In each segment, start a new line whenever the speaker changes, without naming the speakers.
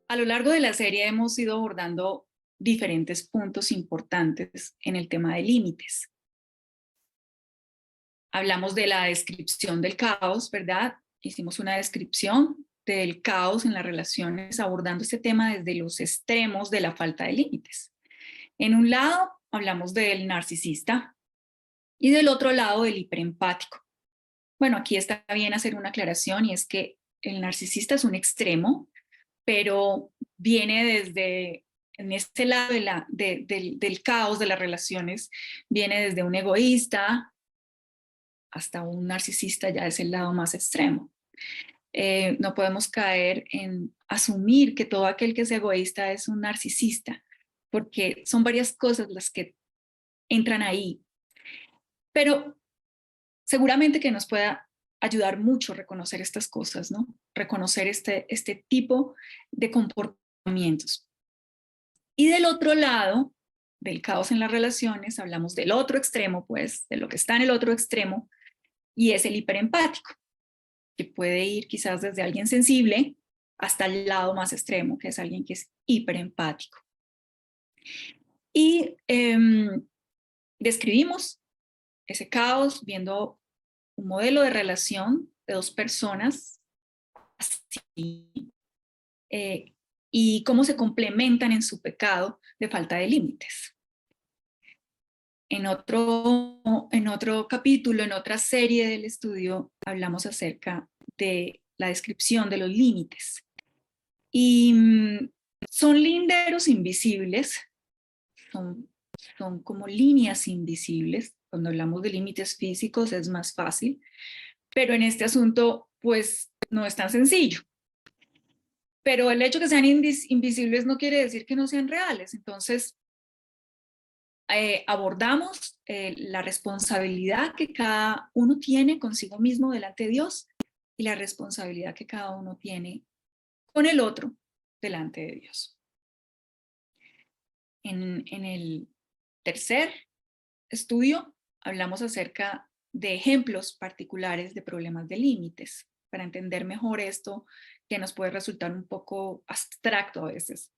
A lo largo de la serie hemos ido abordando diferentes puntos importantes en el tema de límites. Hablamos de la descripción del caos, ¿verdad? Hicimos una descripción del caos en las relaciones, abordando este tema desde los extremos de la falta de límites. En un lado hablamos del narcisista y del otro lado del hiperempático. Bueno, aquí está bien hacer una aclaración y es que el narcisista es un extremo, pero viene desde, en este lado del caos de las relaciones, viene desde un egoísta hasta un narcisista, ya es el lado más extremo. No podemos caer en asumir que todo aquel que es egoísta es un narcisista, porque son varias cosas las que entran ahí, pero seguramente que nos pueda ayudar mucho reconocer estas cosas, ¿no? Reconocer este tipo de comportamientos. Y del otro lado, del caos en las relaciones, hablamos del otro extremo, pues, de lo que está en el otro extremo, y es el hiperempático, que puede ir quizás desde alguien sensible hasta el lado más extremo, que es alguien que es hiperempático. Y describimos ese caos viendo un modelo de relación de dos personas así, y cómo se complementan en su pecado de falta de límites. En otro capítulo, en otra serie del estudio, hablamos acerca de la descripción de los límites. Y son linderos invisibles, son, son como líneas invisibles. Cuando hablamos de límites físicos es más fácil, pero en este asunto, pues no es tan sencillo. Pero el hecho de que sean invisibles no quiere decir que no sean reales. Entonces, abordamos la responsabilidad que cada uno tiene consigo mismo delante de Dios y la responsabilidad que cada uno tiene con el otro delante de Dios. En el tercer estudio hablamos acerca de ejemplos particulares de problemas de límites, para entender mejor esto que nos puede resultar un poco abstracto a veces.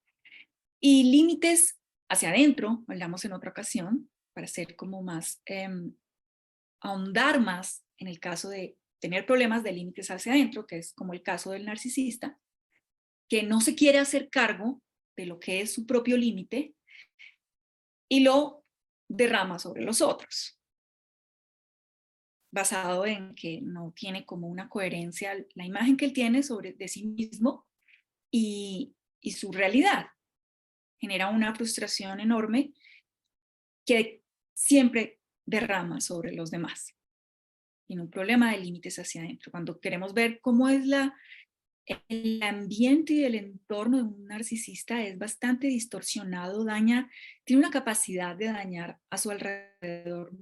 Y límites hacia adentro, hablamos en otra ocasión, para ser como más, ahondar más en el caso de tener problemas de límites hacia adentro, que es como el caso del narcisista, que no se quiere hacer cargo de lo que es su propio límite y lo derrama sobre los otros, basado en que no tiene como una coherencia la imagen que él tiene de sí mismo y su realidad. Genera una frustración enorme que siempre derrama sobre los demás. Tiene un problema de límites hacia adentro. Cuando queremos ver cómo es el ambiente y el entorno de un narcisista, es bastante distorsionado, tiene una capacidad de dañar a su alrededor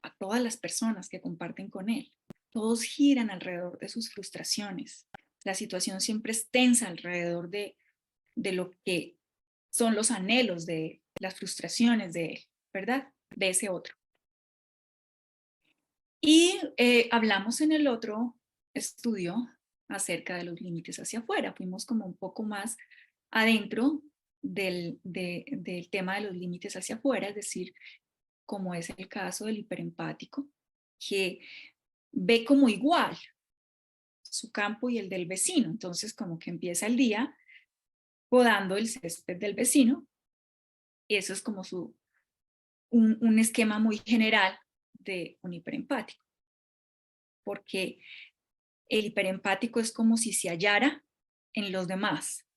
a todas las personas que comparten con él. Todos giran alrededor de sus frustraciones. La situación siempre es tensa alrededor de lo que son los anhelos de las frustraciones de él, ¿verdad? De ese otro. Y hablamos en el otro estudio acerca de los límites hacia afuera. Fuimos como un poco más adentro del tema de los límites hacia afuera, es decir, como es el caso del hiperempático, que ve como igual su campo y el del vecino. Entonces, como que empieza el día podando el césped del vecino, y eso es como un esquema muy general de un hiperempático, porque el hiperempático es como si se hallara en los demás.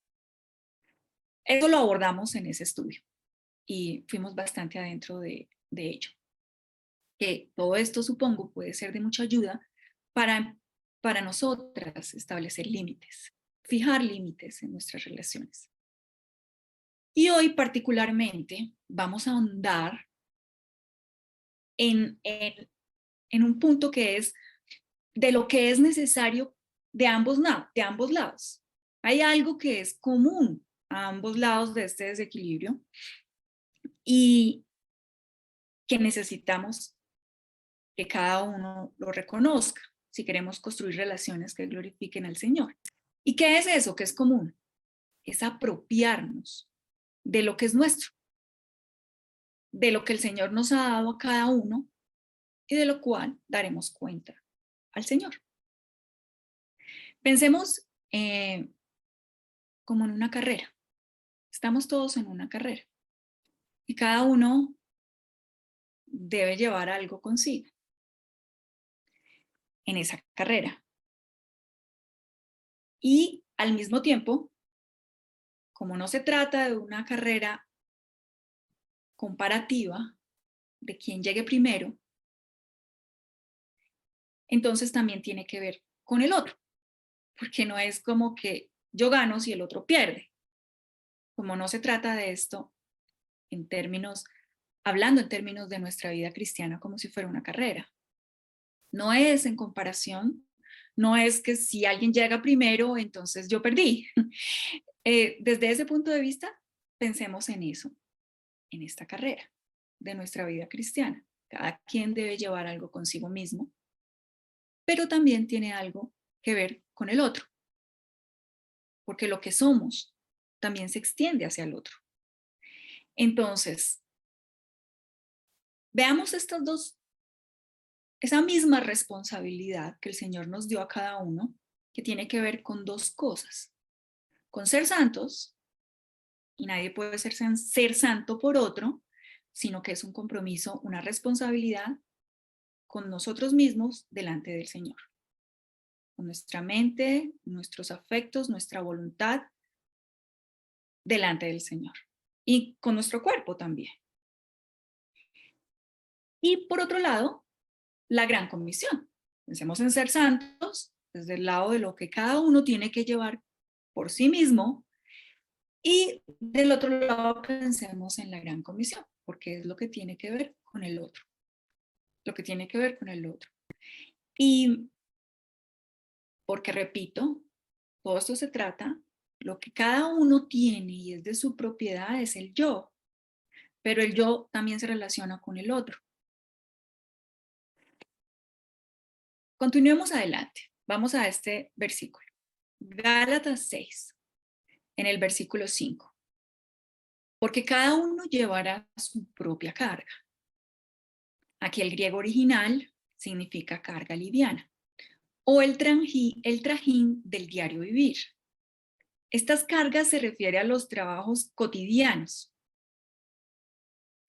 Eso lo abordamos en ese estudio y fuimos bastante adentro de ello. Que todo esto, supongo, puede ser de mucha ayuda para nosotras establecer límites, fijar límites en nuestras relaciones. Y hoy particularmente vamos a ahondar en un punto que es de lo que es necesario de ambos lados. Hay algo que es común a ambos lados de este desequilibrio y que necesitamos que cada uno lo reconozca si queremos construir relaciones que glorifiquen al Señor. ¿Y qué es eso que es común? es apropiarnos de lo que es nuestro, de lo que el Señor nos ha dado a cada uno y de lo cual daremos cuenta al Señor. Pensemos como en una carrera. Estamos todos en una carrera y cada uno debe llevar algo consigo en esa carrera. Y al mismo tiempo, como no se trata de una carrera comparativa de quién llegue primero, entonces también tiene que ver con el otro, porque no es como que yo gano si el otro pierde. Como no se trata de esto en términos, hablando en términos de nuestra vida cristiana como si fuera una carrera. No es en comparación, no es que si alguien llega primero, entonces yo perdí. Desde ese punto de vista, pensemos en eso, en esta carrera de nuestra vida cristiana. Cada quien debe llevar algo consigo mismo, pero también tiene algo que ver con el otro, porque lo que somos también se extiende hacia el otro. Entonces, veamos estas dos, esa misma responsabilidad que el Señor nos dio a cada uno, que tiene que ver con dos cosas, con ser santos, y nadie puede ser santo por otro, sino que es un compromiso, una responsabilidad con nosotros mismos delante del Señor, con nuestra mente, nuestros afectos, nuestra voluntad delante del Señor y con nuestro cuerpo también. Y por otro lado, la gran comisión. Pensemos en ser santos desde el lado de lo que cada uno tiene que llevar por sí mismo y del otro lado pensemos en la gran comisión, porque es lo que tiene que ver con el otro, lo que tiene que ver con el otro. Y porque repito, todo esto se trata, lo que cada uno tiene y es de su propiedad es el yo, pero el yo también se relaciona con el otro. Continuemos adelante. Vamos a este versículo. Gálatas 6, en el versículo 5. Porque cada uno llevará su propia carga. Aquí el griego original significa carga liviana o el trajín del diario vivir. Estas cargas se refieren a los trabajos cotidianos.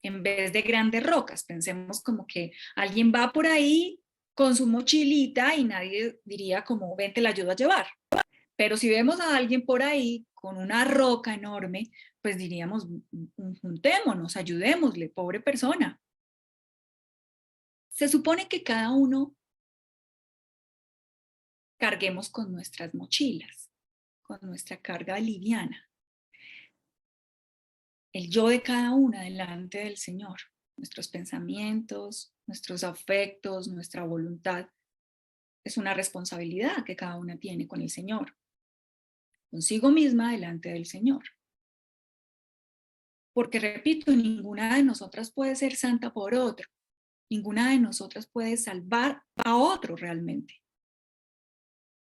En vez de grandes rocas, pensemos como que alguien va por ahí con su mochilita y nadie diría como, ven, te la ayudo a llevar. Pero si vemos a alguien por ahí con una roca enorme, pues diríamos, juntémonos, ayudémosle, pobre persona. Se supone que cada uno carguemos con nuestras mochilas, con nuestra carga liviana. El yo de cada una delante del Señor, nuestros pensamientos, nuestros afectos, nuestra voluntad, es una responsabilidad que cada una tiene con el Señor, consigo misma delante del Señor. Porque repito, ninguna de nosotras puede ser santa por otro, ninguna de nosotras puede salvar a otro realmente,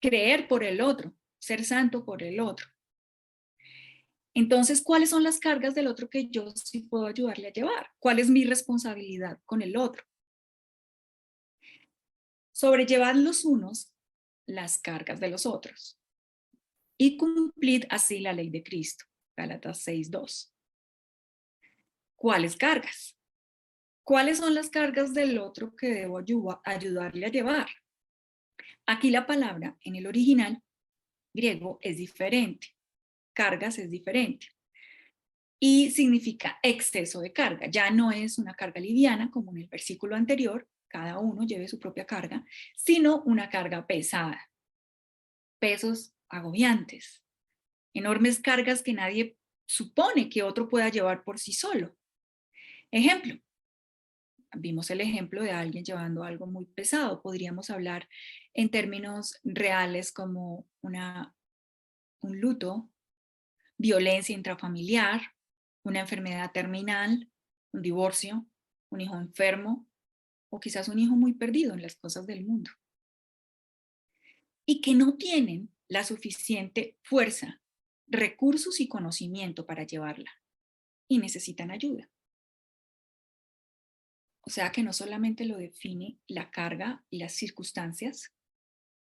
creer por el otro, ser santo por el otro. Entonces, ¿cuáles son las cargas del otro que yo sí puedo ayudarle a llevar? ¿Cuál es mi responsabilidad con el otro? Sobrellevad los unos las cargas de los otros y cumplid así la ley de Cristo. Gálatas 6:2. ¿Cuáles cargas? ¿Cuáles son las cargas del otro que debo ayudarle a llevar? Aquí la palabra en el original griego es diferente. Cargas es diferente. Y significa exceso de carga. Ya no es una carga liviana como en el versículo anterior, cada uno lleve su propia carga, sino una carga pesada. Pesos agobiantes, enormes cargas que nadie supone que otro pueda llevar por sí solo. Ejemplo, vimos el ejemplo de alguien llevando algo muy pesado. Podríamos hablar en términos reales como un luto, violencia intrafamiliar, una enfermedad terminal, un divorcio, un hijo enfermo o quizás un hijo muy perdido en las cosas del mundo. Y que no tienen la suficiente fuerza recursos y conocimiento para llevarla y necesitan ayuda. O sea que no solamente lo define la carga y las circunstancias,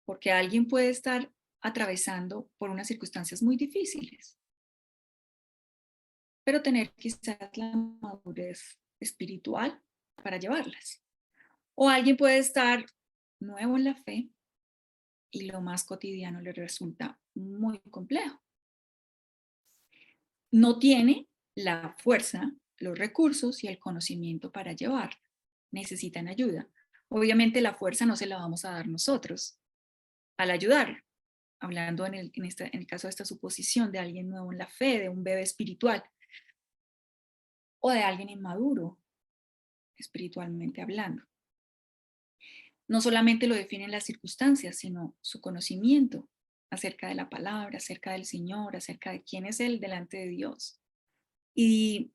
porque alguien puede estar atravesando por unas circunstancias muy difíciles, pero tener quizás la madurez espiritual para llevarlas. O alguien puede estar nuevo en la fe y lo más cotidiano le resulta muy complejo. No tiene la fuerza, los recursos y el conocimiento para llevarla. Necesitan ayuda. Obviamente la fuerza no se la vamos a dar nosotros al ayudarlo. Hablando en el caso de esta suposición de alguien nuevo en la fe, de un bebé espiritual o de alguien inmaduro espiritualmente hablando. No solamente lo definen las circunstancias, sino su conocimiento acerca de la palabra, acerca del Señor, acerca de quién es Él delante de Dios. Y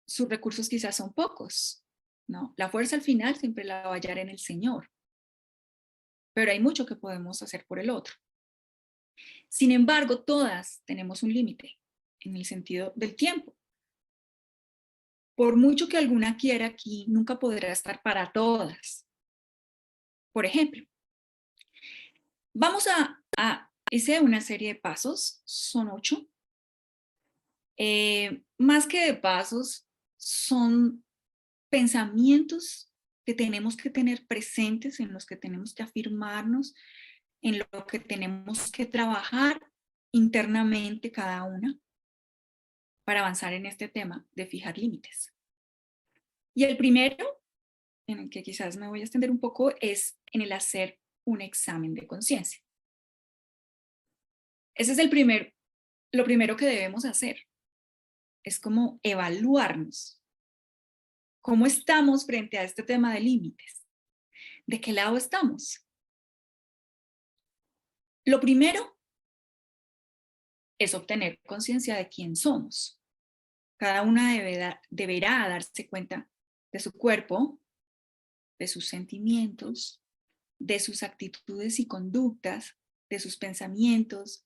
sus recursos quizás son pocos, ¿no? La fuerza al final siempre la va a hallar en el Señor, pero hay mucho que podemos hacer por el otro. Sin embargo, todas tenemos un límite en el sentido del tiempo. Por mucho que alguna quiera aquí, nunca podrá estar para todas. Por ejemplo, vamos hice una serie de pasos, son 8. Más que de pasos, son pensamientos que tenemos que tener presentes, en los que tenemos que afirmarnos, en lo que tenemos que trabajar internamente cada una para avanzar en este tema de fijar límites. Y el primero, en el que quizás me voy a extender un poco, es en el hacer un examen de conciencia. Ese es lo primero que debemos hacer. Es como evaluarnos. ¿Cómo estamos frente a este tema de límites? ¿De qué lado estamos? Lo primero es obtener conciencia de quién somos. Cada una deberá darse cuenta de su cuerpo, de sus sentimientos, de sus actitudes y conductas, de sus pensamientos,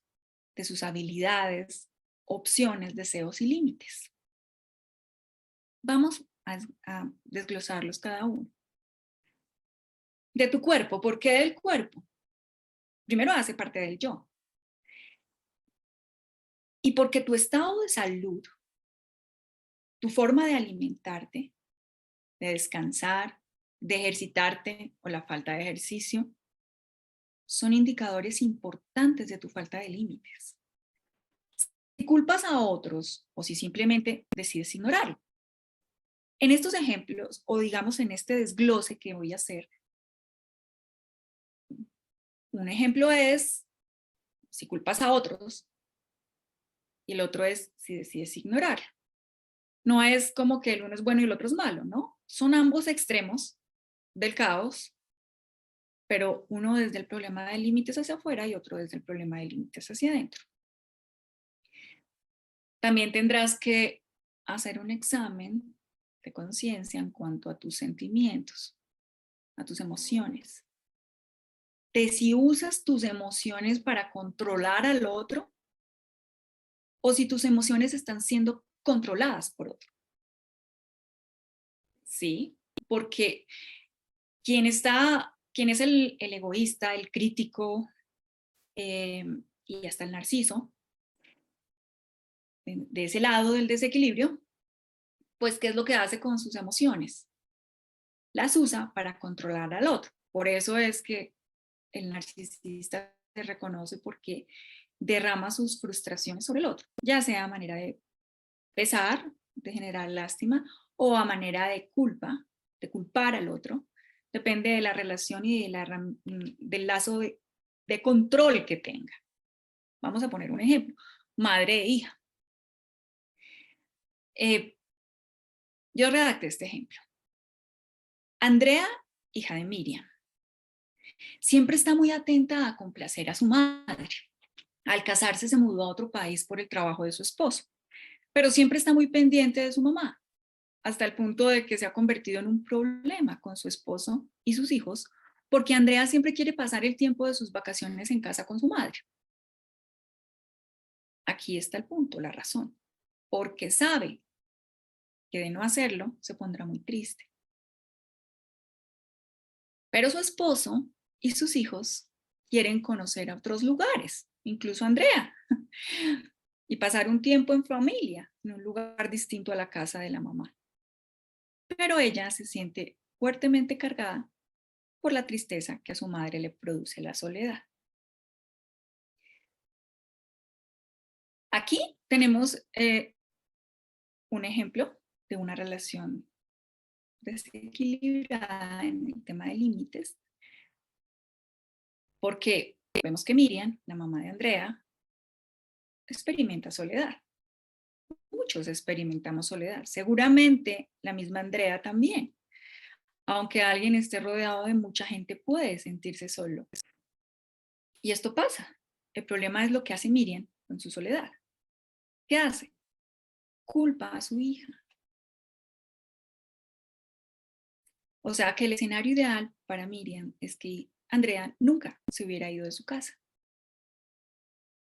de sus habilidades, opciones, deseos y límites. Vamos a desglosarlos cada uno. De tu cuerpo, ¿por qué del cuerpo? Primero hace parte del yo. Y porque tu estado de salud, tu forma de alimentarte, de descansar, de ejercitarte o la falta de ejercicio, son indicadores importantes de tu falta de límites. Si culpas a otros o si simplemente decides ignorarlo. En estos ejemplos, o digamos en este desglose que voy a hacer, un ejemplo es si culpas a otros y el otro es si decides ignorarlo. No es como que el uno es bueno y el otro es malo, ¿no? Son ambos extremos del caos, pero uno desde el problema de límites hacia afuera y otro desde el problema de límites hacia adentro. También tendrás que hacer un examen de conciencia en cuanto a tus sentimientos, a tus emociones. De si usas tus emociones para controlar al otro o si tus emociones están siendo controladas por otro. ¿Sí? Porque quien es el egoísta, el crítico y hasta el narciso, de ese lado del desequilibrio, pues ¿qué es lo que hace con sus emociones? Las usa para controlar al otro. Por eso es que el narcisista se reconoce porque derrama sus frustraciones sobre el otro, ya sea a manera de pesar, de generar lástima, o a manera de culpa, de culpar al otro. Depende de la relación y del lazo de control que tenga. Vamos a poner un ejemplo, madre e hija. Yo redacté este ejemplo. Andrea, hija de Miriam, siempre está muy atenta a complacer a su madre. Al casarse se mudó a otro país por el trabajo de su esposo, pero siempre está muy pendiente de su mamá, hasta el punto de que se ha convertido en un problema con su esposo y sus hijos, porque Andrea siempre quiere pasar el tiempo de sus vacaciones en casa con su madre. aquí está el punto, la razón. Porque sabe que de no hacerlo se pondrá muy triste. Pero su esposo y sus hijos quieren conocer a otros lugares, incluso Andrea, y pasar un tiempo en familia, en un lugar distinto a la casa de la mamá. Pero ella se siente fuertemente cargada por la tristeza que a su madre le produce la soledad. Aquí tenemos un ejemplo de una relación desequilibrada en el tema de límites, porque vemos que Miriam, la mamá de Andrea, experimenta soledad. Muchos experimentamos soledad. Seguramente la misma Andrea también. Aunque alguien esté rodeado de mucha gente, puede sentirse solo. Y esto pasa. El problema es lo que hace Miriam con su soledad. ¿Qué hace? Culpa a su hija. O sea que el escenario ideal para Miriam es que Andrea nunca se hubiera ido de su casa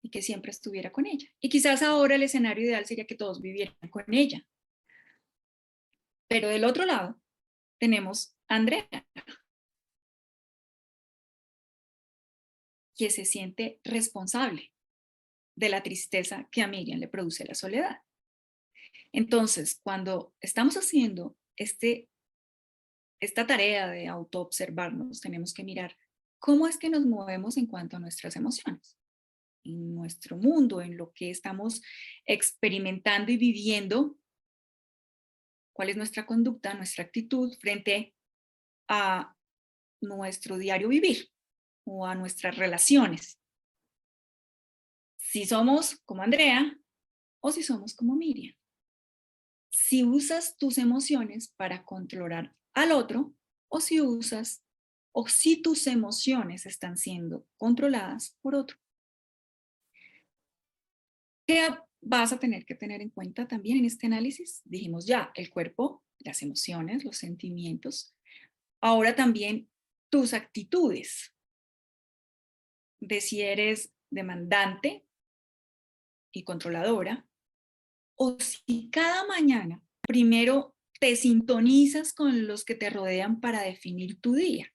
y que siempre estuviera con ella. Y quizás ahora el escenario ideal sería que todos vivieran con ella. Pero del otro lado tenemos a Andrea, que se siente responsable de la tristeza que a Miriam le produce la soledad. Entonces, cuando estamos haciendo esta tarea de autoobservarnos, tenemos que mirar cómo es que nos movemos en cuanto a nuestras emociones, en nuestro mundo, en lo que estamos experimentando y viviendo, cuál es nuestra conducta, nuestra actitud frente a nuestro diario vivir o a nuestras relaciones. Si somos como Andrea o si somos como Miriam. Si usas tus emociones para controlar al otro o si tus emociones están siendo controladas por otro. ¿Qué vas a tener que tener en cuenta también en este análisis? Dijimos ya, el cuerpo, las emociones, los sentimientos. Ahora también tus actitudes, de si eres demandante y controladora, o si cada mañana primero te sintonizas con los que te rodean para definir tu día.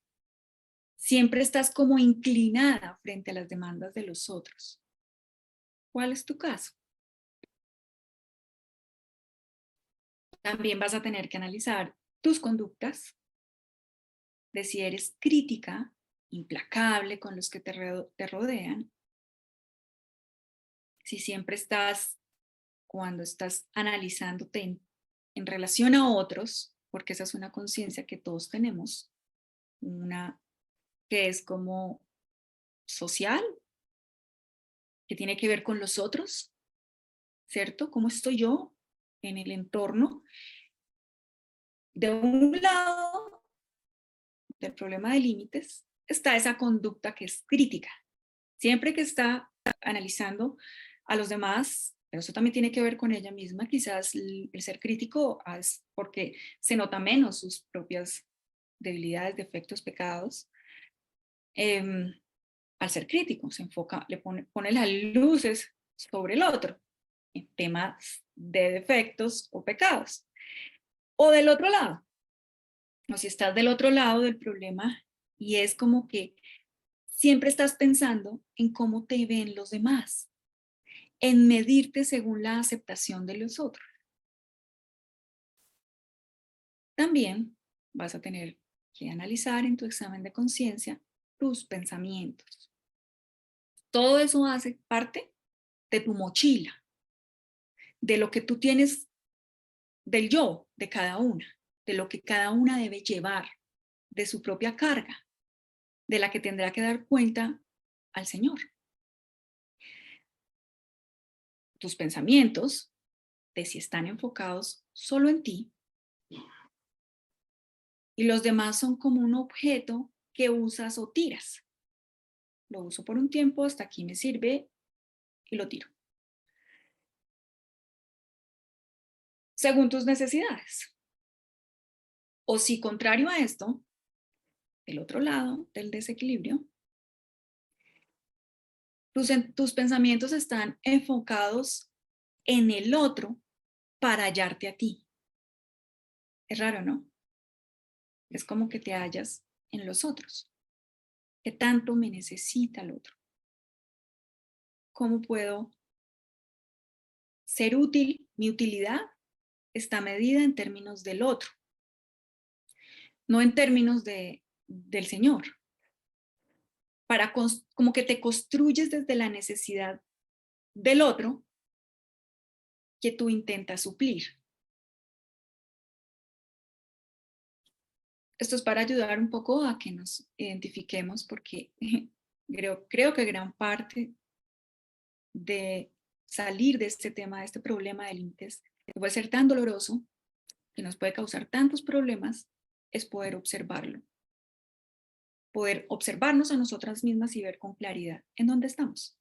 Siempre estás como inclinada frente a las demandas de los otros. ¿Cuál es tu caso? También vas a tener que analizar tus conductas, de si eres crítica, implacable con los que te rodean, si siempre estás, cuando estás analizándote en relación a otros, porque esa es una conciencia que todos tenemos, una que es como social, que tiene que ver con los otros, ¿cierto? ¿Cómo estoy yo en el entorno? De un lado del problema de límites está esa conducta que es crítica. Siempre que está analizando a los demás, pero eso también tiene que ver con ella misma, quizás el ser crítico es porque se nota menos sus propias debilidades, defectos, pecados. Al ser crítico, se enfoca, pone las luces sobre el otro en temas de defectos o pecados. O del otro lado, o si estás del otro lado del problema y es como que siempre estás pensando en cómo te ven los demás, en medirte según la aceptación de los otros. También vas a tener que analizar en tu examen de conciencia tus pensamientos. Todo eso hace parte de tu mochila, de lo que tú tienes, del yo de cada una, de lo que cada una debe llevar, de su propia carga, de la que tendrá que dar cuenta al Señor. Tus pensamientos, de si están enfocados solo en ti, y los demás son como un objeto que usas o tiras. Lo uso por un tiempo, hasta aquí me sirve y lo tiro. Según tus necesidades. O si contrario a esto, del otro lado del desequilibrio, Tus pensamientos están enfocados en el otro para hallarte a ti. Es raro, ¿no? Es como que te hallas en los otros. ¿Qué tanto me necesita el otro? ¿Cómo puedo ser útil? Mi utilidad está medida en términos del otro, no en términos del Señor. Como que te construyes desde la necesidad del otro que tú intentas suplir. Esto es para ayudar un poco a que nos identifiquemos, porque creo que gran parte de salir de este tema, de este problema de límites, que puede ser tan doloroso, que nos puede causar tantos problemas, es poder observarlo. Poder observarnos a nosotras mismas y ver con claridad en dónde estamos.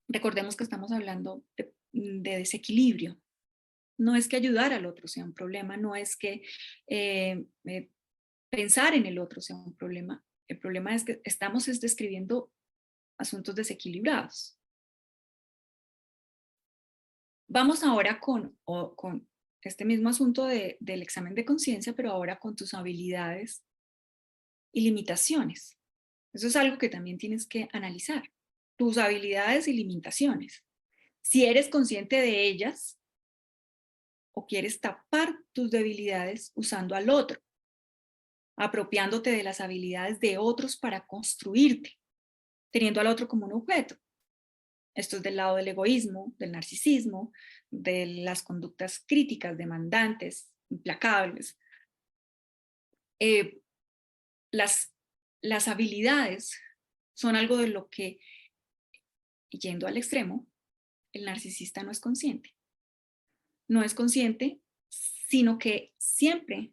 Recordemos que estamos hablando de desequilibrio. No es que ayudar al otro sea un problema, no es que pensar en el otro sea un problema. El problema es que estamos describiendo asuntos desequilibrados. Vamos ahora con este mismo asunto del examen de conciencia, pero ahora con tus habilidades y limitaciones. Eso es algo que también tienes que analizar. Tus habilidades y limitaciones. Si eres consciente de ellas o quieres tapar tus debilidades usando al otro, apropiándote de las habilidades de otros para construirte, teniendo al otro como un objeto. Esto es del lado del egoísmo, del narcisismo, de las conductas críticas, demandantes, implacables. Las habilidades son algo de lo que, yendo al extremo, el narcisista no es consciente. No es consciente, sino que siempre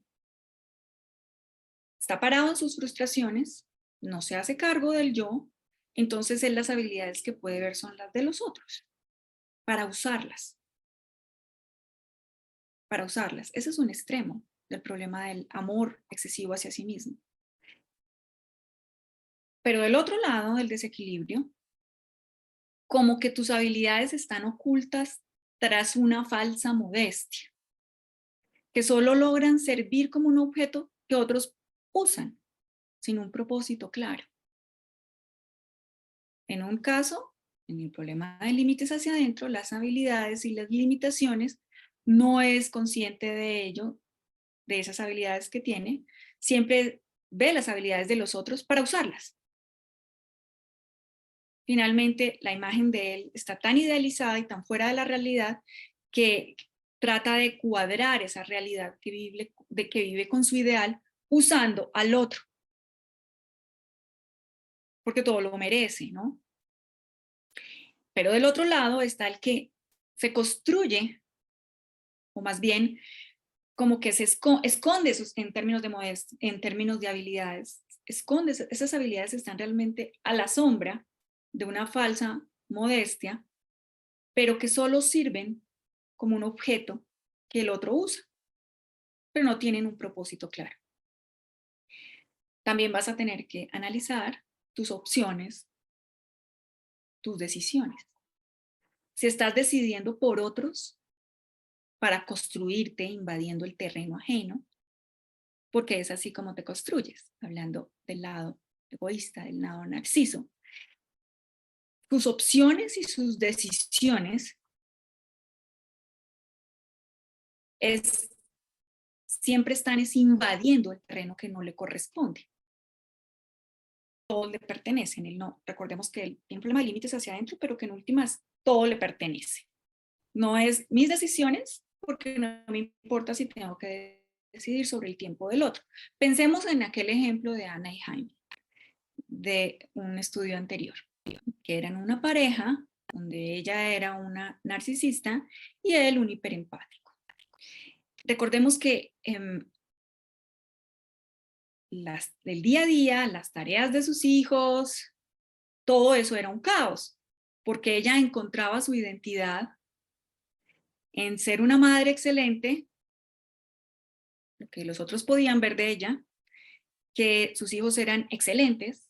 está parado en sus frustraciones, no se hace cargo del yo, entonces él las habilidades que puede ver son las de los otros, para usarlas. Para usarlas. Ese es un extremo del problema del amor excesivo hacia sí mismo. Pero del otro lado del desequilibrio, como que tus habilidades están ocultas tras una falsa modestia, que solo logran servir como un objeto que otros usan, sin un propósito claro. En un caso, en el problema de límites hacia adentro, las habilidades y las limitaciones, no es consciente de ello, de esas habilidades que tiene, siempre ve las habilidades de los otros para usarlas. Finalmente, la imagen de él está tan idealizada y tan fuera de la realidad que trata de cuadrar esa realidad que vive con su ideal usando al otro, porque todo lo merece, ¿no? Pero del otro lado está el que se construye, o más bien como que se esconde en términos en términos de habilidades, esconde esas habilidades, están realmente a la sombra de una falsa modestia, pero que solo sirven como un objeto que el otro usa, pero no tienen un propósito claro. También vas a tener que analizar tus opciones, tus decisiones. Si estás decidiendo por otros para construirte invadiendo el terreno ajeno, porque es así como te construyes, hablando del lado egoísta, del lado narciso. Tus opciones y sus decisiones siempre están invadiendo el terreno que no le corresponde. Todo le pertenece, él no. Recordemos que él tiene un problema de límites hacia adentro, pero que en últimas todo le pertenece. No es mis decisiones, porque no me importa si tengo que decidir sobre el tiempo del otro. Pensemos en aquel ejemplo de Ana y Jaime, de un estudio anterior, que eran una pareja donde ella era una narcisista y él un hiperempático. Recordemos que el día a día, las tareas de sus hijos, todo eso era un caos, porque ella encontraba su identidad en ser una madre excelente, lo que los otros podían ver de ella, que sus hijos eran excelentes,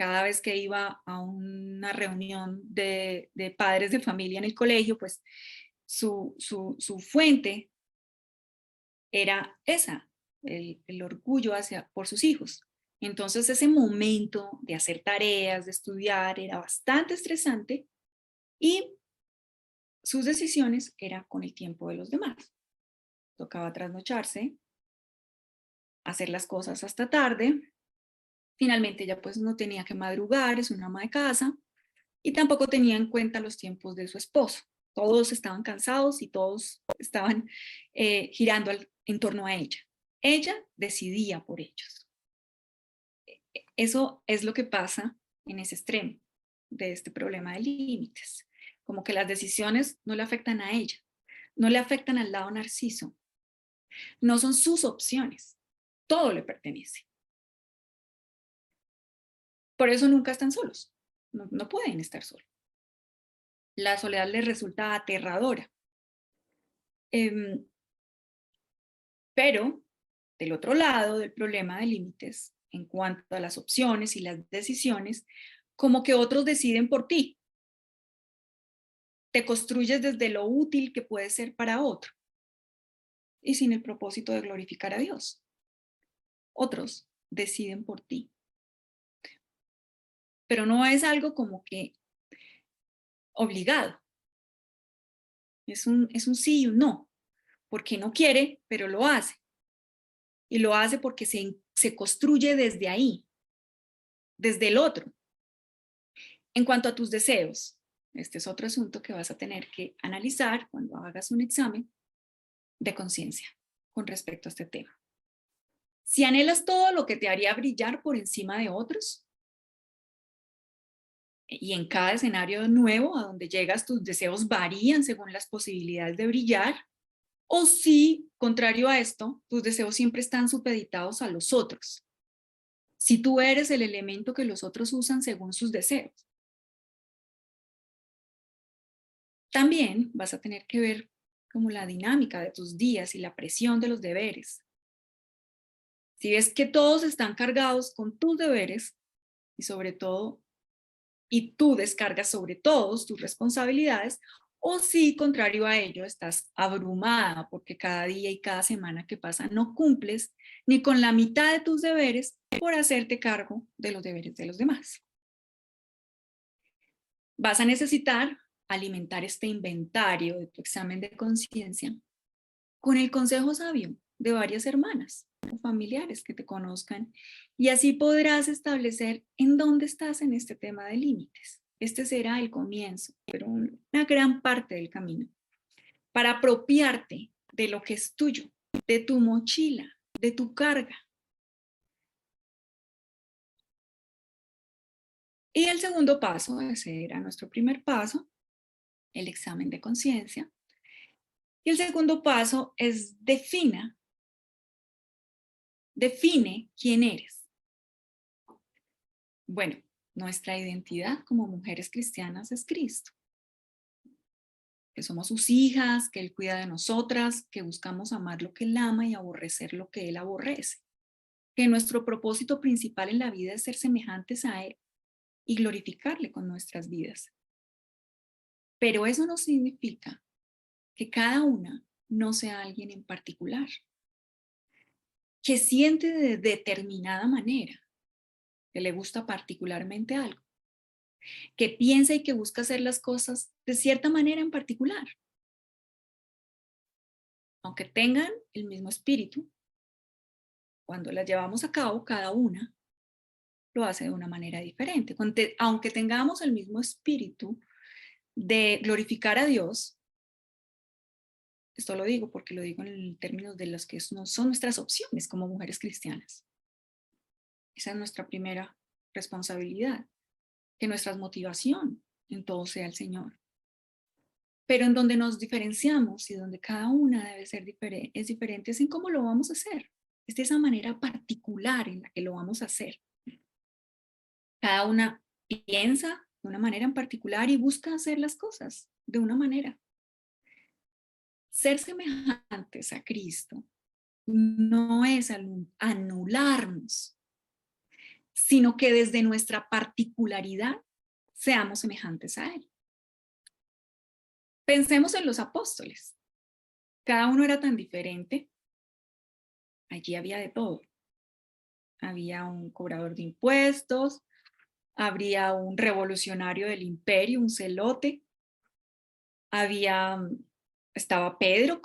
cada vez que iba a una reunión de padres de familia en el colegio, pues su fuente era esa, el orgullo por sus hijos. Entonces ese momento de hacer tareas, de estudiar, era bastante estresante y sus decisiones eran con el tiempo de los demás. Tocaba trasnocharse, hacer las cosas hasta tarde. Finalmente ella pues no tenía que madrugar, es una ama de casa, y tampoco tenía en cuenta los tiempos de su esposo. Todos estaban cansados y todos estaban girando en torno a ella. Ella decidía por ellos. Eso es lo que pasa en ese extremo de este problema de límites. Como que las decisiones no le afectan a ella, no le afectan al lado narciso, no son sus opciones, todo le pertenece. Por eso nunca están solos, no pueden estar solos. La soledad les resulta aterradora. Pero del otro lado del problema de límites, en cuanto a las opciones y las decisiones, como que otros deciden por ti. Te construyes desde lo útil que puede ser para otro y sin el propósito de glorificar a Dios. Otros deciden por ti. Pero no es algo como que obligado. Es un sí y un no, porque no quiere, pero lo hace. Y lo hace porque se construye desde ahí, desde el otro. En cuanto a tus deseos, este es otro asunto que vas a tener que analizar cuando hagas un examen de conciencia con respecto a este tema. Si anhelas todo lo que te haría brillar por encima de otros, y en cada escenario nuevo a donde llegas tus deseos varían según las posibilidades de brillar, o si, contrario a esto, tus deseos siempre están supeditados a los otros. Si tú eres el elemento que los otros usan según sus deseos. También vas a tener que ver como la dinámica de tus días y la presión de los deberes. Si ves que todos están cargados con tus deberes y sobre todo, y tú descargas sobre todos tus responsabilidades, o si, contrario a ello, estás abrumada porque cada día y cada semana que pasa no cumples ni con la mitad de tus deberes por hacerte cargo de los deberes de los demás. Vas a necesitar alimentar este inventario de tu examen de conciencia con el consejo sabio de varias hermanas o familiares que te conozcan, y así podrás establecer en dónde estás en este tema de límites. Este será el comienzo, pero una gran parte del camino, para apropiarte de lo que es tuyo, de tu mochila, de tu carga. Y el segundo paso, ese era nuestro primer paso, el examen de conciencia. Y el segundo paso es define quién eres. Bueno, nuestra identidad como mujeres cristianas es Cristo. Que somos sus hijas, que Él cuida de nosotras, que buscamos amar lo que Él ama y aborrecer lo que Él aborrece. Que nuestro propósito principal en la vida es ser semejantes a Él y glorificarle con nuestras vidas. Pero eso no significa que cada una no sea alguien en particular, que siente de determinada manera, que le gusta particularmente algo, que piensa y que busca hacer las cosas de cierta manera en particular. Aunque tengan el mismo espíritu, cuando las llevamos a cabo, cada una lo hace de una manera diferente. Aunque tengamos el mismo espíritu de glorificar a Dios, esto lo digo porque lo digo en términos de los que no son nuestras opciones como mujeres cristianas. Esa es nuestra primera responsabilidad, que nuestra motivación en todo sea el Señor. Pero en donde nos diferenciamos y donde cada una debe ser diferente es en cómo lo vamos a hacer. Es de esa manera particular en la que lo vamos a hacer. Cada una piensa de una manera en particular y busca hacer las cosas de una manera. Ser semejantes a Cristo no es anularnos. sino que desde nuestra particularidad seamos semejantes a Él. Pensemos en los apóstoles. Cada uno era tan diferente. Allí había de todo. Había un cobrador de impuestos, habría un revolucionario del imperio, un celote, estaba Pedro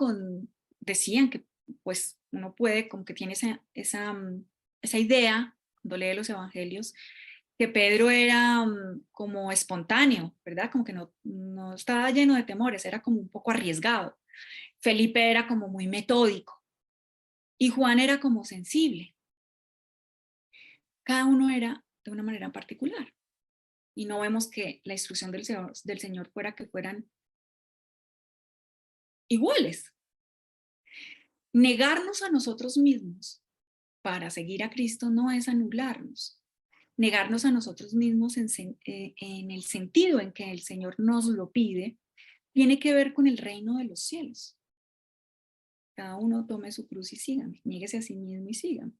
decían que pues uno puede, como que tiene esa idea, cuando lee los evangelios, que Pedro era como espontáneo, ¿verdad? Como que no estaba lleno de temores, era como un poco arriesgado. Felipe era como muy metódico y Juan era como sensible. Cada uno era de una manera particular. Y no vemos que la instrucción del Señor fuera que fueran iguales. Negarnos a nosotros mismos para seguir a Cristo no es anularnos. Negarnos a nosotros mismos en el sentido en que el Señor nos lo pide, tiene que ver con el reino de los cielos. Cada uno tome su cruz y sígame, niéguese a sí mismo y sígame.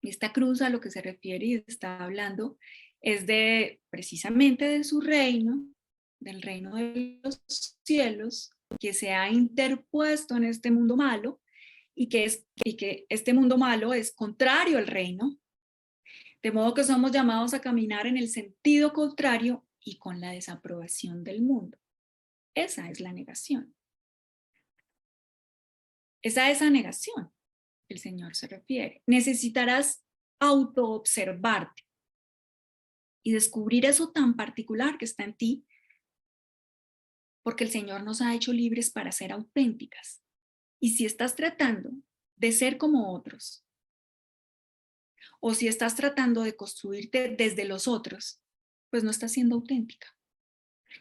Esta cruz a lo que se refiere y está hablando es precisamente de su reino, del reino de los cielos, que se ha interpuesto en este mundo malo y que este mundo malo es contrario al reino, de modo que somos llamados a caminar en el sentido contrario y con la desaprobación del mundo. Esa es la negación. Es a esa negación que el Señor se refiere. Necesitarás autoobservarte y descubrir eso tan particular que está en ti, porque el Señor nos ha hecho libres para ser auténticas. Y si estás tratando de ser como otros, o si estás tratando de construirte desde los otros, pues no estás siendo auténtica.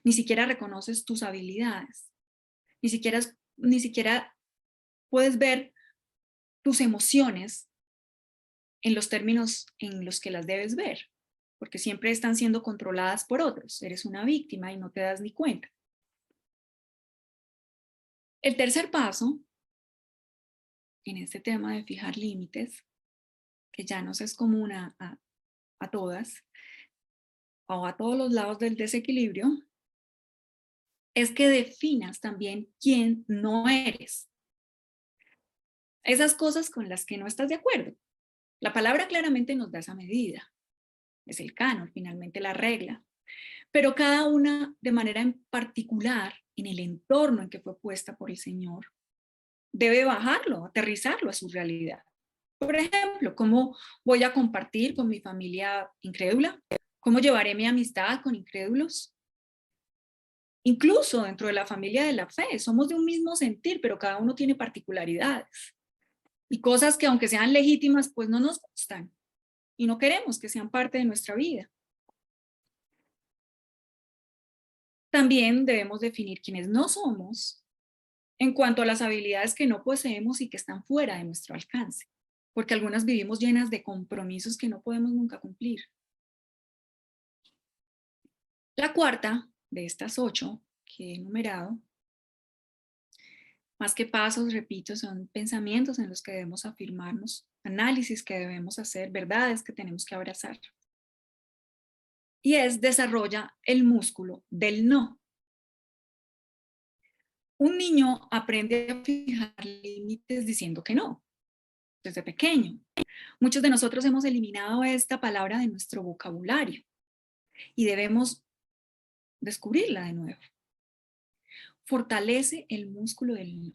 Ni siquiera reconoces tus habilidades, ni siquiera puedes ver tus emociones en los términos en los que las debes ver, porque siempre están siendo controladas por otros. Eres una víctima y no te das ni cuenta. El tercer paso en este tema de fijar límites, que ya nos es común a todas, o a todos los lados del desequilibrio, es que definas también quién no eres. Esas cosas con las que no estás de acuerdo. La palabra claramente nos da esa medida. Es el canon, finalmente la regla. Pero cada una de manera en particular, en el entorno en que fue puesta por el Señor, debe bajarlo, aterrizarlo a su realidad. Por ejemplo, ¿cómo voy a compartir con mi familia incrédula? ¿Cómo llevaré mi amistad con incrédulos? Incluso dentro de la familia de la fe, somos de un mismo sentir, pero cada uno tiene particularidades. Y cosas que aunque sean legítimas, pues no nos gustan. Y no queremos que sean parte de nuestra vida. También debemos definir quiénes no somos en cuanto a las habilidades que no poseemos y que están fuera de nuestro alcance, porque algunas vivimos llenas de compromisos que no podemos nunca cumplir. La cuarta de estas 8 que he enumerado, más que pasos, repito, son pensamientos en los que debemos afirmarnos, análisis que debemos hacer, verdades que tenemos que abrazar. Y desarrolla el músculo del no. Un niño aprende a fijar límites diciendo que no, desde pequeño. Muchos de nosotros hemos eliminado esta palabra de nuestro vocabulario y debemos descubrirla de nuevo. Fortalece el músculo del no.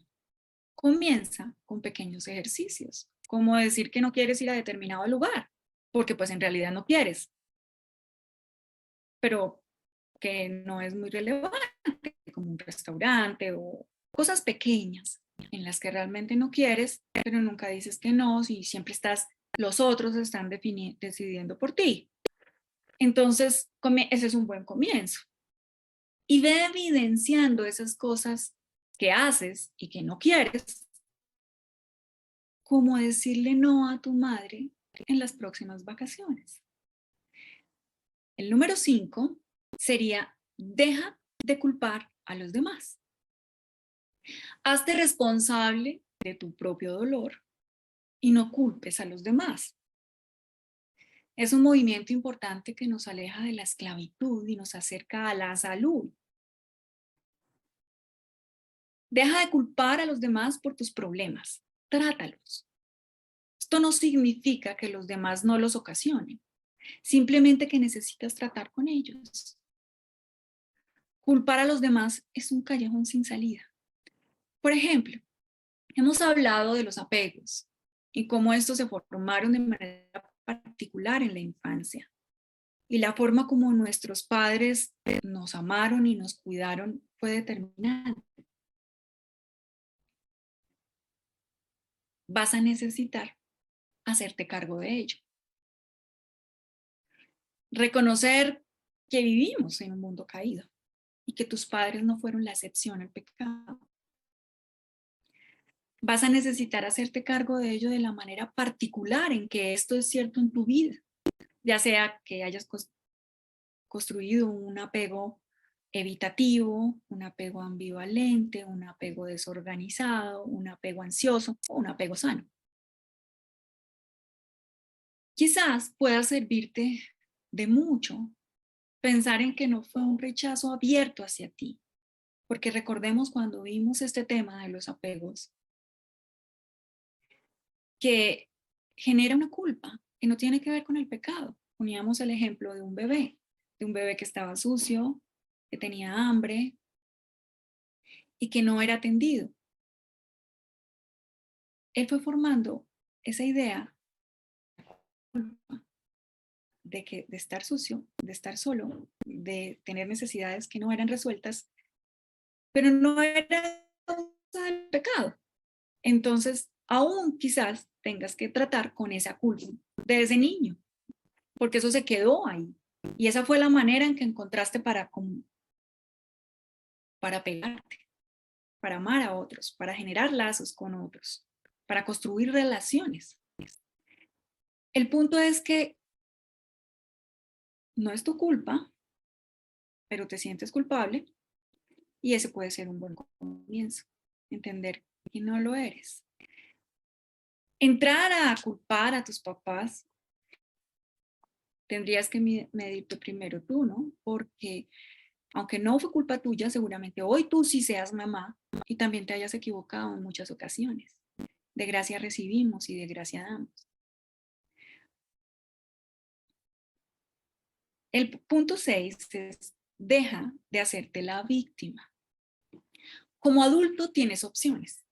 Comienza con pequeños ejercicios, como decir que no quieres ir a determinado lugar, porque pues en realidad no quieres, pero que no es muy relevante, como un restaurante o cosas pequeñas en las que realmente no quieres, pero nunca dices que no, si siempre los otros están decidiendo por ti. Entonces, ese es un buen comienzo. Y ve evidenciando esas cosas que haces y que no quieres, como decirle no a tu madre en las próximas vacaciones. El número 5 sería, deja de culpar a los demás. Hazte responsable de tu propio dolor y no culpes a los demás. Es un movimiento importante que nos aleja de la esclavitud y nos acerca a la salud. Deja de culpar a los demás por tus problemas. Trátalos. Esto no significa que los demás no los ocasionen, simplemente que necesitas tratar con ellos. Culpar a los demás es un callejón sin salida. Por ejemplo, hemos hablado de los apegos y cómo estos se formaron de manera particular en la infancia. Y la forma como nuestros padres nos amaron y nos cuidaron fue determinante. Vas a necesitar hacerte cargo de ello. Reconocer que vivimos en un mundo caído y que tus padres no fueron la excepción al pecado. Vas a necesitar hacerte cargo de ello de la manera particular en que esto es cierto en tu vida, ya sea que hayas construido un apego evitativo, un apego ambivalente, un apego desorganizado, un apego ansioso o un apego sano. Quizás pueda servirte de mucho pensar en que no fue un rechazo abierto hacia ti, porque recordemos cuando vimos este tema de los apegos, que genera una culpa que no tiene que ver con el pecado. Poníamos el ejemplo de un bebé que estaba sucio, que tenía hambre y que no era atendido. Él fue formando esa idea de estar sucio, de estar solo, de tener necesidades que no eran resueltas, pero no era el pecado. Entonces, aún quizás tengas que tratar con esa culpa de ese niño, porque eso se quedó ahí. Y esa fue la manera en que encontraste para pegarte, para amar a otros, para generar lazos con otros, para construir relaciones. El punto es que no es tu culpa, pero te sientes culpable y ese puede ser un buen comienzo. Entender que no lo eres. Entrar a culpar a tus papás, tendrías que medirte primero tú, ¿no? Porque aunque no fue culpa tuya, seguramente hoy tú sí seas mamá y también te hayas equivocado en muchas ocasiones. De gracia recibimos y de gracia damos. El punto 6 es, deja de hacerte la víctima. Como adulto tienes opciones.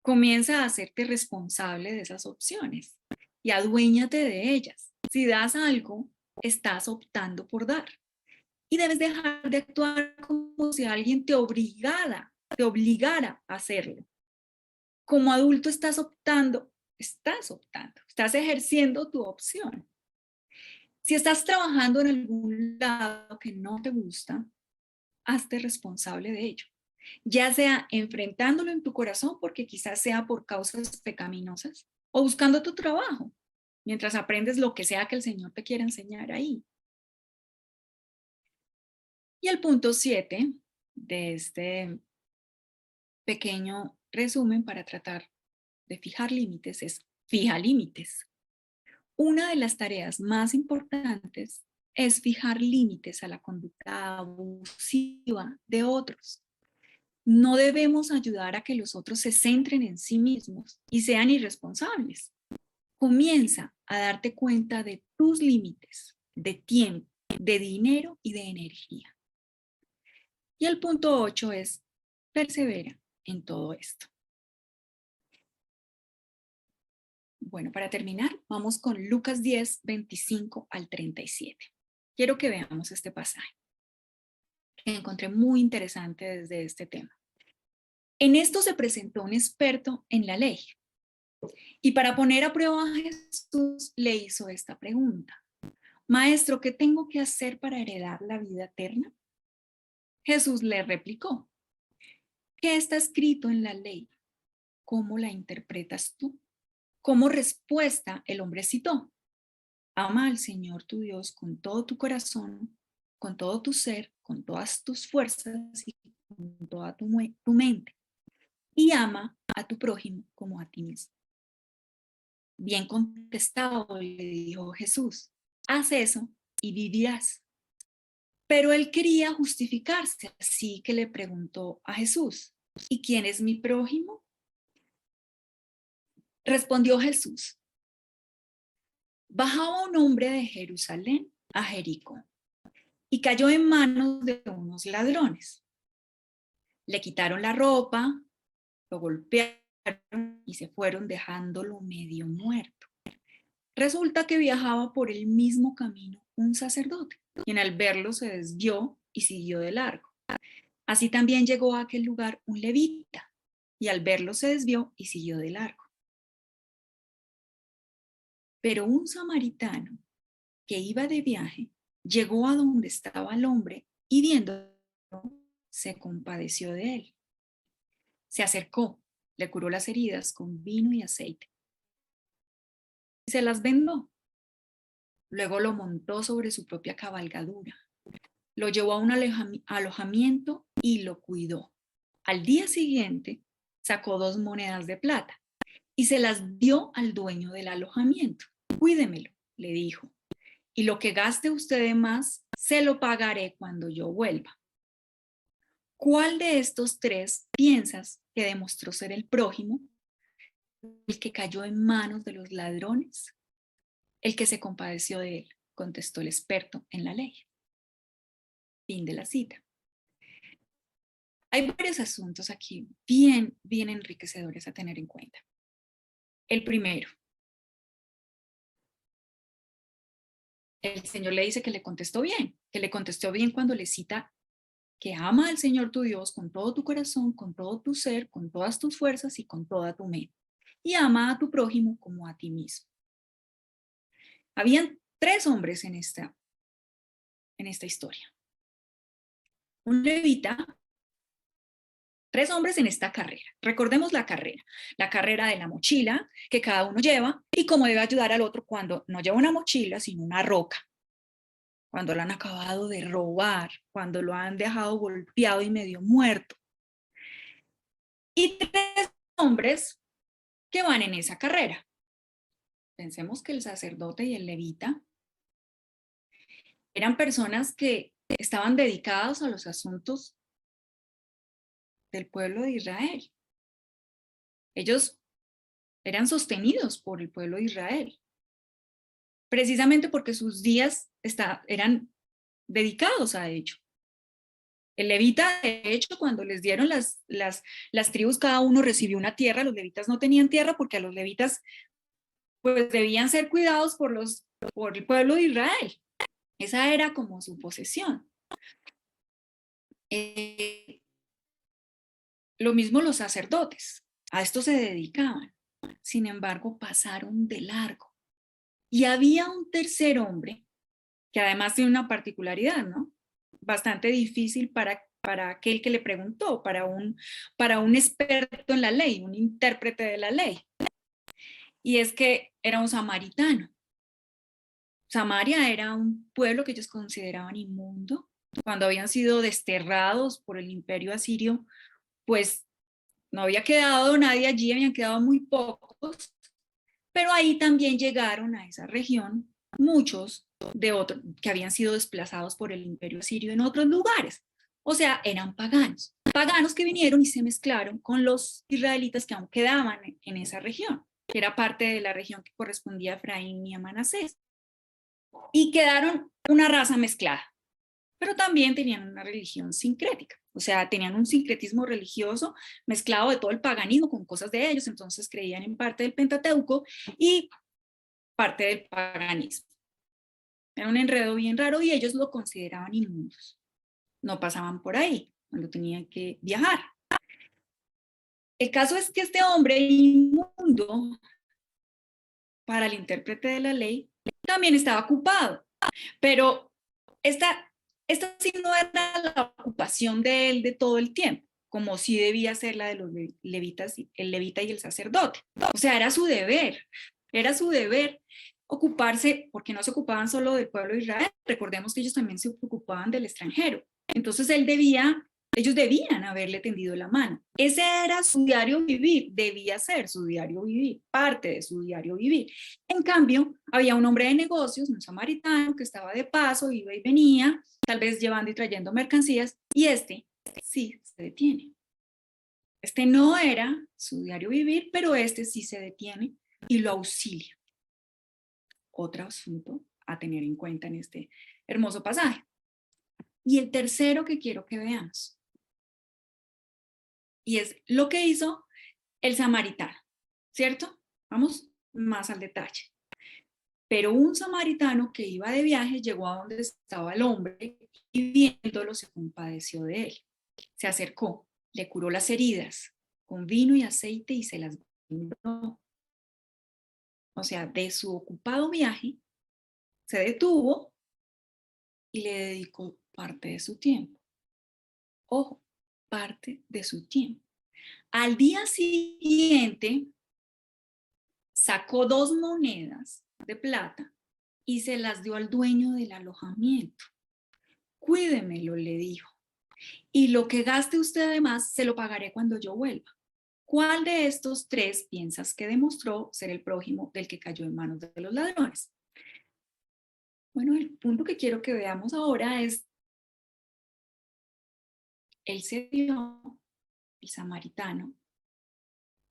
Comienza a hacerte responsable de esas opciones y aduéñate de ellas. Si das algo, estás optando por dar. Y debes dejar de actuar como si alguien te obligara a hacerlo. Como adulto estás estás ejerciendo tu opción. Si estás trabajando en algún lado que no te gusta, hazte responsable de ello. Ya sea enfrentándolo en tu corazón, porque quizás sea por causas pecaminosas, o buscando tu trabajo, mientras aprendes lo que sea que el Señor te quiera enseñar ahí. Y el punto 7 de este pequeño resumen para tratar de fijar límites es fija límites. Una de las tareas más importantes es fijar límites a la conducta abusiva de otros. No debemos ayudar a que los otros se centren en sí mismos y sean irresponsables. Comienza a darte cuenta de tus límites, de tiempo, de dinero y de energía. Y el punto 8 es persevera en todo esto. Bueno, para terminar, vamos con Lucas 10, 25 al 37. Quiero que veamos este pasaje, que encontré muy interesante desde este tema. En esto se presentó un experto en la ley y para poner a prueba a Jesús le hizo esta pregunta. Maestro, ¿qué tengo que hacer para heredar la vida eterna? Jesús le replicó, ¿qué está escrito en la ley? ¿Cómo la interpretas tú? Como respuesta, el hombre citó, ama al Señor tu Dios con todo tu corazón, con todo tu ser, con todas tus fuerzas y con toda tu mente. Y ama a tu prójimo como a ti mismo. Bien contestado, le dijo Jesús. haz eso y vivirás. Pero él quería justificarse, así que le preguntó a Jesús, ¿y quién es mi prójimo? Respondió Jesús, bajaba un hombre de Jerusalén a Jericó y cayó en manos de unos ladrones. Le quitaron la ropa, lo golpearon y se fueron dejándolo medio muerto. Resulta que viajaba por el mismo camino un sacerdote, quien al verlo se desvió y siguió de largo. Así también llegó a aquel lugar un levita, y al verlo se desvió y siguió de largo. Pero un samaritano que iba de viaje llegó a donde estaba el hombre y viéndolo se compadeció de él. Se acercó, le curó las heridas con vino y aceite y se las vendó. Luego lo montó sobre su propia cabalgadura, lo llevó a un alojamiento y lo cuidó. Al día siguiente sacó 2 monedas de plata y se las dio al dueño del alojamiento. Cuídemelo, le dijo, y lo que gaste usted de más se lo pagaré cuando yo vuelva. ¿Cuál de estos 3 piensas que demostró ser el prójimo? ¿El que cayó en manos de los ladrones? El que se compadeció de él, contestó el experto en la ley. Fin de la cita. Hay varios asuntos aquí bien enriquecedores a tener en cuenta. El primero, el Señor le dice que le contestó bien cuando le cita que ama al Señor tu Dios con todo tu corazón, con todo tu ser, con todas tus fuerzas y con toda tu mente. Y ama a tu prójimo como a ti mismo. Habían 3 hombres en esta historia. Un levita, 3 hombres en esta carrera. Recordemos la carrera de la mochila que cada uno lleva y cómo debe ayudar al otro cuando no lleva una mochila, sino una roca. Cuando lo han acabado de robar, cuando lo han dejado golpeado y medio muerto. Y 3 hombres que van en esa carrera. Pensemos que el sacerdote y el levita eran personas que estaban dedicados a los asuntos del pueblo de Israel. Ellos eran sostenidos por el pueblo de Israel, precisamente porque sus días eran dedicados a ello. El levita, de hecho, cuando les dieron las tribus, cada uno recibió una tierra. Los levitas no tenían tierra porque a los levitas pues debían ser cuidados por el pueblo de Israel. Esa era como su posesión. Lo mismo los sacerdotes, a esto se dedicaban. Sin embargo, pasaron de largo. Y había un tercer hombre, que además tiene una particularidad, ¿no? Bastante difícil para aquel que le preguntó, para un experto en la ley, un intérprete de la ley. Y es que era un samaritano. Samaria era un pueblo que ellos consideraban inmundo. Cuando habían sido desterrados por el imperio asirio, pues no había quedado nadie allí, habían quedado muy pocos, pero ahí también llegaron a esa región muchos de otros que habían sido desplazados por el imperio asirio en otros lugares. O sea, eran paganos que vinieron y se mezclaron con los israelitas que aún quedaban en esa región, que era parte de la región que correspondía a Efraín y a Manasés. Y quedaron una raza mezclada, pero también tenían una religión sincrética, o sea, tenían un sincretismo religioso mezclado de todo el paganismo con cosas de ellos, entonces creían en parte del Pentateuco y parte del paganismo. Era un enredo bien raro y ellos lo consideraban inmundos. No pasaban por ahí cuando tenían que viajar. El caso es que este hombre inmundo, para el intérprete de la ley, también estaba ocupado, pero esta sí no era la ocupación de él de todo el tiempo, como sí debía ser la de los levitas, el levita y el sacerdote. O sea, era su deber ocuparse, porque no se ocupaban solo del pueblo de Israel, recordemos que ellos también se ocupaban del extranjero. Entonces él debía Ellos debían haberle tendido la mano. Ese era su diario vivir, debía ser su diario vivir, parte de su diario vivir. En cambio, había un hombre de negocios, un samaritano, que estaba de paso, iba y venía, tal vez llevando y trayendo mercancías, y este sí se detiene. Este no era su diario vivir, pero este sí se detiene y lo auxilia. Otro asunto a tener en cuenta en este hermoso pasaje. Y el tercero que quiero que veamos, y es lo que hizo el samaritano, ¿cierto? Vamos más al detalle. Pero un samaritano que iba de viaje llegó a donde estaba el hombre y viéndolo se compadeció de él. Se acercó, le curó las heridas con vino y aceite y se las brindó. O sea, de su ocupado viaje, se detuvo y le dedicó parte de su tiempo. Ojo, parte de su tiempo. Al día siguiente, sacó 2 monedas de plata y se las dio al dueño del alojamiento. Cuídemelo, le dijo, y lo que gaste usted además se lo pagaré cuando yo vuelva. ¿Cuál de estos 3 piensas que demostró ser el prójimo del que cayó en manos de los ladrones? Bueno, el punto que quiero que veamos ahora es, él se dio, el samaritano,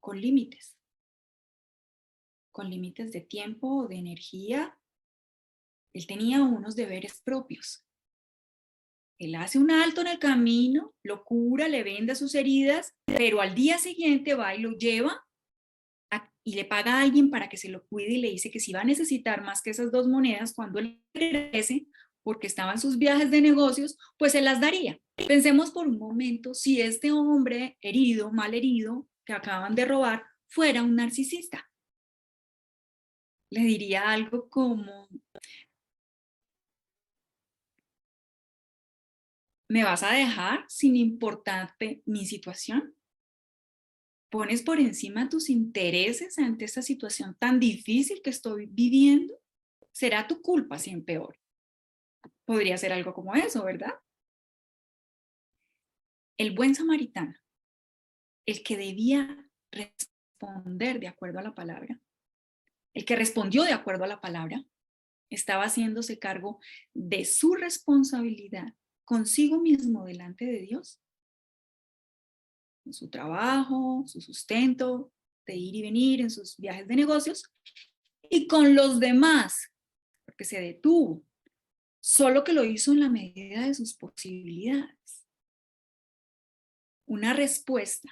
con límites de tiempo, de energía. Él tenía unos deberes propios. Él hace un alto en el camino, lo cura, le venda sus heridas, pero al día siguiente va y lo lleva y le paga a alguien para que se lo cuide y le dice que si va a necesitar más que esas 2 monedas cuando él regrese, porque estaban sus viajes de negocios, pues se las daría. Pensemos por un momento si este hombre herido, mal herido, que acaban de robar, fuera un narcisista. Le diría algo como, ¿me vas a dejar sin importarte mi situación? ¿Pones por encima tus intereses ante esta situación tan difícil que estoy viviendo? ¿Será tu culpa si empeora? Podría ser algo como eso, ¿verdad? El buen samaritano, el que debía responder de acuerdo a la palabra, el que respondió de acuerdo a la palabra, estaba haciéndose cargo de su responsabilidad consigo mismo delante de Dios, en su trabajo, su sustento, de ir y venir en sus viajes de negocios, y con los demás, porque se detuvo, solo que lo hizo en la medida de sus posibilidades. Una respuesta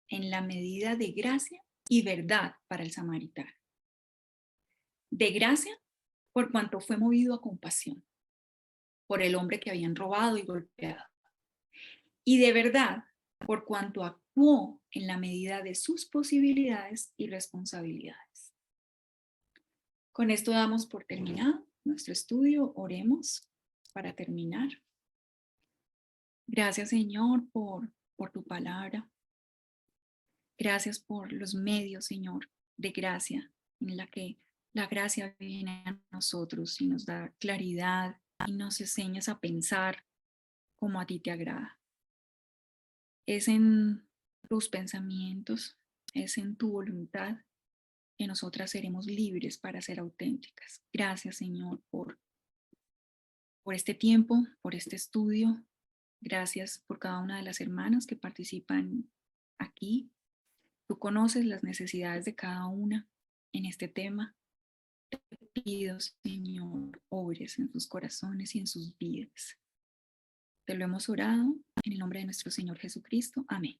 en la medida de gracia y verdad para el samaritano. De gracia por cuanto fue movido a compasión por el hombre que habían robado y golpeado. Y de verdad por cuanto actuó en la medida de sus posibilidades y responsabilidades. Con esto damos por terminado nuestro estudio. Oremos para terminar. Gracias, Señor, por tu palabra. Gracias por los medios, Señor, de gracia, en la que la gracia viene a nosotros y nos da claridad y nos enseñas a pensar como a ti te agrada. Es en tus pensamientos, es en tu voluntad que nosotras seremos libres para ser auténticas. Gracias, Señor, por este tiempo, por este estudio. Gracias por cada una de las hermanas que participan aquí. Tú conoces las necesidades de cada una en este tema. Te pido, Señor, obres en sus corazones y en sus vidas. Te lo hemos orado en el nombre de nuestro Señor Jesucristo. Amén.